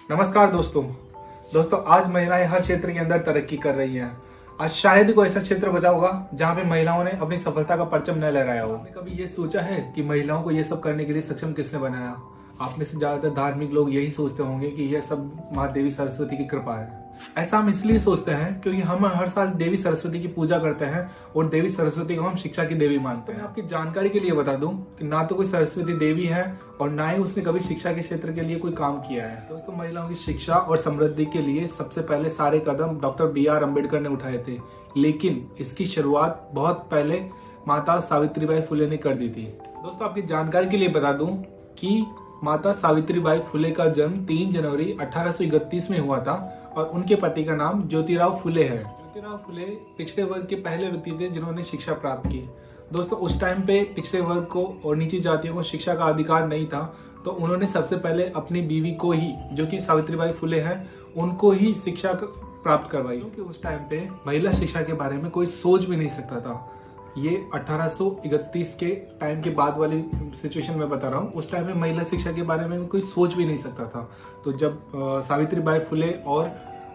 नमस्कार दोस्तों आज महिलाएं हर क्षेत्र के अंदर तरक्की कर रही हैं। आज शायद ही कोई ऐसा क्षेत्र बचा होगा जहां पे महिलाओं ने अपनी सफलता का परचम न लहराया हो। आपने कभी ये सोचा है कि महिलाओं को ये सब करने के लिए सक्षम किसने बनाया? आप में से ज्यादातर धार्मिक लोग यही सोचते होंगे कि यह सब माँ देवी सरस्वती की कृपा है। ऐसा हम इसलिए सोचते हैं क्योंकि हम हर साल देवी सरस्वती की पूजा करते हैं और देवी सरस्वती को हम शिक्षा की देवी मानते हैं। मैं आपकी जानकारी के लिए बता दूं कि ना तो कोई सरस्वती देवी है और ना ही उसने कभी शिक्षा के क्षेत्र के लिए कोई काम किया है। दोस्तों, महिलाओं की शिक्षा और समृद्धि के लिए सबसे पहले सारे कदम डॉक्टर B.R. अम्बेडकर ने उठाए थे, लेकिन इसकी शुरुआत बहुत पहले माता सावित्रीबाई फुले ने कर दी थी। दोस्तों, आपकी जानकारी के लिए बता दूं कि माता सावित्रीबाई फुले का जन्म 3 जनवरी 1831 में हुआ था और उनके पति का नाम ज्योतिराव फुले है। ज्योतिराव फुले पिछड़े वर्ग के पहले व्यक्ति थे जिन्होंने शिक्षा प्राप्त की। दोस्तों, उस टाइम पे पिछड़े वर्ग को और नीची जातियों को शिक्षा का अधिकार नहीं था, तो उन्होंने सबसे पहले अपनी बीवी को ही, जो कि सावित्रीबाई फुले हैं, उनको ही शिक्षा प्राप्त करवाई। क्योंकि उस टाइम पे महिला शिक्षा के बारे में कोई सोच भी नहीं सकता था। ये 1831 के टाइम के बाद वाली सिचुएशन में बता रहा हूँ। उस टाइम में महिला शिक्षा के बारे में कोई सोच भी नहीं सकता था। तो जब सावित्रीबाई फुले और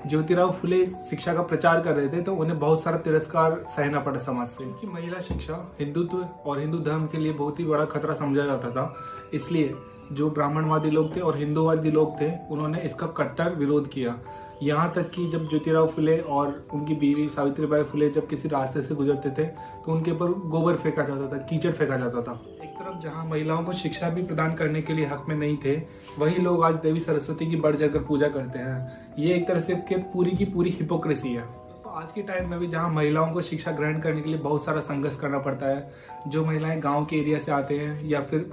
ज्योतिराव फुले शिक्षा का प्रचार कर रहे थे तो उन्हें बहुत सारा तिरस्कार सहना पड़ा समाज से, क्योंकि महिला शिक्षा हिंदुत्व और हिंदू धर्म के लिए बहुत ही बड़ा खतरा समझा जाता था। इसलिए जो ब्राह्मणवादी लोग थे और हिंदूवादी लोग थे, उन्होंने इसका कट्टर विरोध किया। यहाँ तक कि जब ज्योतिराव फुले और उनकी बीवी सावित्रीबाई फुले जब किसी रास्ते से गुजरते थे तो उनके ऊपर गोबर फेंका जाता था, कीचड़ फेंका जाता था। एक तरफ जहाँ महिलाओं को शिक्षा भी प्रदान करने के लिए हक में नहीं थे, वही लोग आज देवी सरस्वती की बढ़ चढ़कर पूजा करते हैं। ये एक तरह से पूरी की पूरी हिपोक्रेसी है। तो आज के टाइम में भी जहाँ महिलाओं को शिक्षा ग्रहण करने के लिए बहुत सारा संघर्ष करना पड़ता है, जो महिलाएं गाँव के एरिया से आते हैं या फिर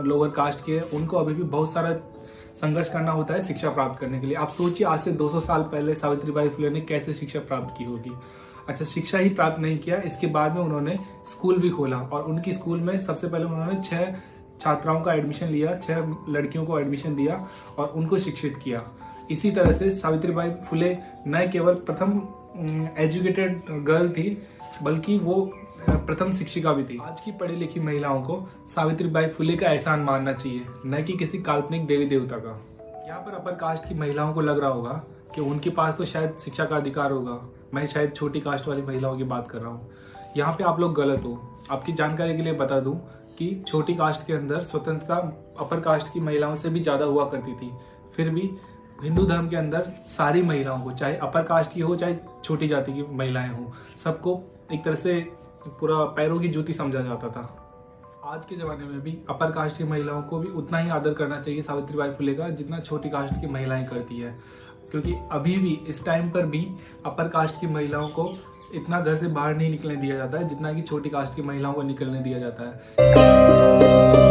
लोअर कास्ट के, उनको अभी भी बहुत सारा संघर्ष करना होता है शिक्षा प्राप्त करने के लिए। आप सोचिए, आज से 200 साल पहले सावित्रीबाई फुले ने कैसे शिक्षा प्राप्त की होगी। अच्छा, शिक्षा ही प्राप्त नहीं किया, इसके बाद में उन्होंने स्कूल भी खोला और उनकी स्कूल में सबसे पहले उन्होंने 6 छात्राओं का एडमिशन लिया, 6 लड़कियों को एडमिशन दिया और उनको शिक्षित किया। इसी तरह से सावित्रीबाई फुले न केवल प्रथम एजुकेटेड गर्ल थी, बल्कि वो प्रथम शिक्षिका भी थी। आज की पढ़ी लिखी महिलाओं को सावित्रीबाई फुले का एहसान मानना चाहिए, न कि किसी काल्पनिक देवी देवता का। यहाँ पर अपर कास्ट की महिलाओं को लग रहा होगा कि उनके पास तो शायद शिक्षा का अधिकार होगा। मैं शायद छोटी कास्ट वाली महिलाओं की बात कर रहा हूँ। यहाँ पे आप लोग गलत हो। आपकी जानकारी के लिए बता दूं कि छोटी कास्ट के अंदर स्वतंत्रता अपर कास्ट की महिलाओं से भी ज्यादा हुआ करती थी। फिर भी हिंदू धर्म के अंदर सारी महिलाओं को, चाहे अपर कास्ट की हो चाहे छोटी जाति की महिलाएं हो, सबको एक तरह से पूरा पैरों की जूती समझा जाता था। आज के जमाने में भी अपर कास्ट की महिलाओं को भी उतना ही आदर करना चाहिए सावित्रीबाई फुले का, जितना छोटी कास्ट की महिलाएं करती है। क्योंकि अभी भी इस टाइम पर भी अपर कास्ट की महिलाओं को इतना घर से बाहर नहीं निकलने दिया जाता है जितना कि छोटी कास्ट की महिलाओं को निकलने दिया जाता है।